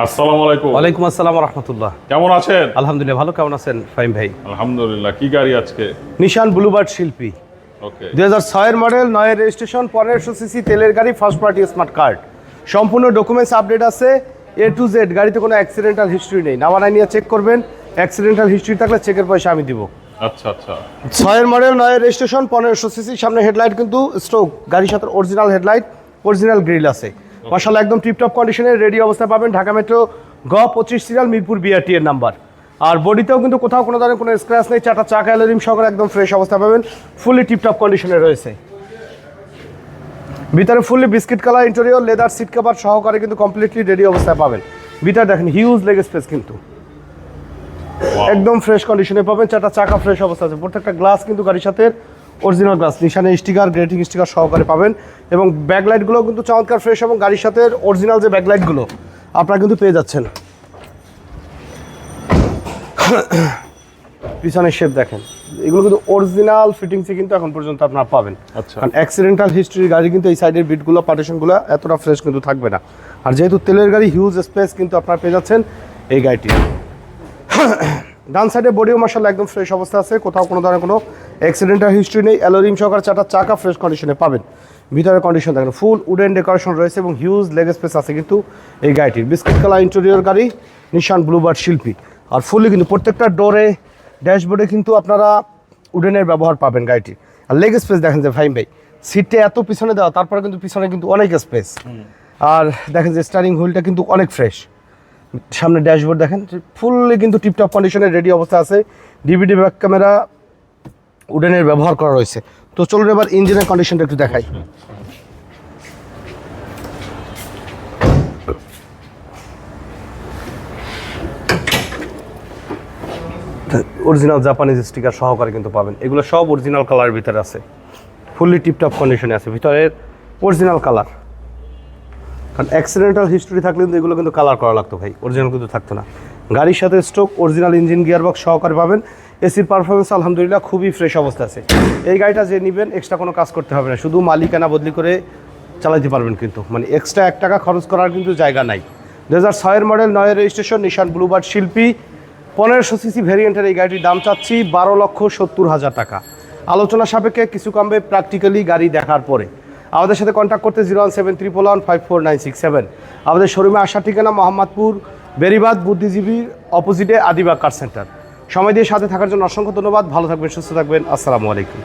আসসালামু আলাইকুম। ওয়ালাইকুম আসসালাম ওয়া রাহমাতুল্লাহ। কেমন আছেন? আলহামদুলিল্লাহ ভালো, কেমন আছেন ফাহিম ভাই? আলহামদুলিল্লাহ। কি গাড়ি আজকে? নিশান ব্লুবার্ড শিল্পী, ওকে। 2006 এর মডেল, 9 এর রেজিস্ট্রেশন, 1500 সিসি তেলের গাড়ি, ফার্স্ট পার্টি স্মার্ট কার্ড, সম্পূর্ণ ডকুমেন্টস আপডেট আছে A to Z। গাড়িতে কোনো অ্যাক্সিডেন্টাল হিস্ট্রি নেই, নামানাই নিয়ে চেক করবেন। অ্যাক্সিডেন্টাল হিস্ট্রি থাকলে চেকের পয়সা আমি দিব। আচ্ছা আচ্ছা। 6 এর মডেল, 9 এর রেজিস্ট্রেশন, 1500 সিসি, সামনে হেডলাইট কিন্তু স্ট্রোক, গাড়ির সাথে অরিজিনাল হেডলাইট, অরিজিনাল গ্রিল আছে। মাশাআল্লাহ একদম টিপটপ কন্ডিশনে রেডি অবস্থায় পাবেন। ঢাকা মেট্রো গ 25 সিরিয়াল, মিরপুর বিআরটি এর নাম্বার। আর বডিতেও কিন্তু কোথাও কোনো ধরনের কোনো স্ক্র্যাচ নেই, চারটা চাকা অ্যালুমিনিয়াম সহকারে একদম ফ্রেশ অবস্থায় পাবেন, ফুলি টিপটপ কন্ডিশনে রয়েছে। ভিতরে fully biscuit colour interior, leather seat cover সহকারে কিন্তু কমপ্লিটলি রেডি অবস্থায় পাবেন। ভিতরে দেখেন হিউজ লেগ স্পেস, কিন্তু একদম ফ্রেশ কন্ডিশনে পাবেন। চারটা চাকা ফ্রেশ অবস্থা আছে, প্রত্যেকটা গ্লাস কিন্তু গাড়ির সাথে অরিজিনাল গ্লাস, নিশানে স্টিকার, গ্রেটিং স্টিকার সহকারে পাবেন। এবং ব্যাকলাইটগুলো কিন্তু চমৎকার ফ্রেশ, এবং গাড়ির সাথে অরিজিনাল যে ব্যাকলাইটগুলো আপনারা কিন্তু পেয়ে যাচ্ছেন। পিছনের শেপ দেখেন, এগুলো কিন্তু অরিজিনাল ফিটিংসে কিন্তু এখন পর্যন্ত আপনারা পাবেন। আচ্ছা। কারণ অ্যাক্সিডেন্টাল হিস্ট্রির গাড়ি কিন্তু এই সাইডের বিটগুলো, পার্টিশনগুলো এতটা ফ্রেশ কিন্তু থাকবে না। আর যেহেতু তেলের গাড়ি, হিউজ স্পেস কিন্তু আপনারা পেয়ে যাচ্ছেন এই গাড়িটি। ডান সাইডে বডিও মাশাআল্লাহ একদম ফ্রেশ অবস্থা আছে, কোথাও কোনো ধরনের কোনো অ্যাক্সিডেন্টাল হিস্ট্রি নেই। অ্যালোরিম সহকারে চারটা চাকা ফ্রেশ কন্ডিশনে পাবেন। ভিতরে কন্ডিশন দেখেন, ফুল উডেন ডেকোরেশন রয়েছে এবং হিউজ লেগ স্পেস আছে কিন্তু এই গাড়িটির। বিস্কিট কালার ইন্টেরিয়র গাড়ি, নিশান ব্লুবার্ড শিল্পী। আর ফুললি কিন্তু প্রত্যেকটা ডোরে, ড্যাশবোর্ডে কিন্তু আপনারা উডেনের ব্যবহার পাবেন গাড়িটির। আর লেগ স্পেস দেখেন যে ভাইম ভাই, সিটে এত পিছনে দেওয়া, তারপরে কিন্তু পিছনে কিন্তু অনেক স্পেস। আর দেখেন যে স্টারিং হুইলটা কিন্তু অনেক ফ্রেশ। সামনে ড্যাশবোর্ড দেখেন ফুললি কিন্তু টিপটপ কন্ডিশনে রেডি অবস্থা আছে। ডিভিডি ব্যাক ক্যামেরা উডেনের ব্যবহার করা রয়েছে। তো চলুন এবার ইঞ্জিনের কন্ডিশনটা একটু দেখাই। অরিজিনাল জাপানিজ স্টিকার সহকারে কিন্তু পাবেন। এগুলো সব অরিজিনাল কালারের ভিতরে আছে, ফুললি টিপটপ কন্ডিশনে আছে, ভিতরের অরিজিনাল কালার। কারণ অ্যাক্সিডেন্টাল হিস্ট্রি থাকলে কিন্তু এগুলো কিন্তু কালার করা লাগতো ভাই, অরিজিনাল কিন্তু থাকতো না। গাড়ির সাথে স্ট্রোক, অরিজিনাল ইঞ্জিন, গিয়ারবক্স সহকারে পাবেন। এসির পারফরমেন্স আলহামদুলিল্লাহ খুবই ফ্রেশ অবস্থা আছে। এই গাড়িটা যে নেবেন এক্সট্রা কোনো কাজ করতে হবে না, শুধু মালিকানা বদলি করে চালাতে পারবেন কিন্তু, মানে এক্সট্রা 1 টাকা খরচ করার কিন্তু জায়গা নাই। 2006 এর মডেল, 9 এর রেজিস্ট্রেশন, নিশান ব্লুবার্ড শিল্পী, 1500 সিসি ভেরিয়েন্টের এই গাড়িটির দাম চাচ্ছি 12,70,000 টাকা। আলোচনা সাপেক্ষে কিছু কমবে প্র্যাকটিক্যালি গাড়ি দেখার পরে। আমাদের সাথে কন্ট্যাক্ট করতে 01711154967। আমাদের শোরুমে আসার ঠিকানা মোহাম্মদপুর বেরিবাদ বুদ্ধিজীবীর অপোজিটে আদিবাগ কার সেন্টার। সময় দিয়ে সাথে থাকার জন্য অসংখ্য ধন্যবাদ। ভালো থাকবেন, সুস্থ থাকবেন। আসসালামু আলাইকুম।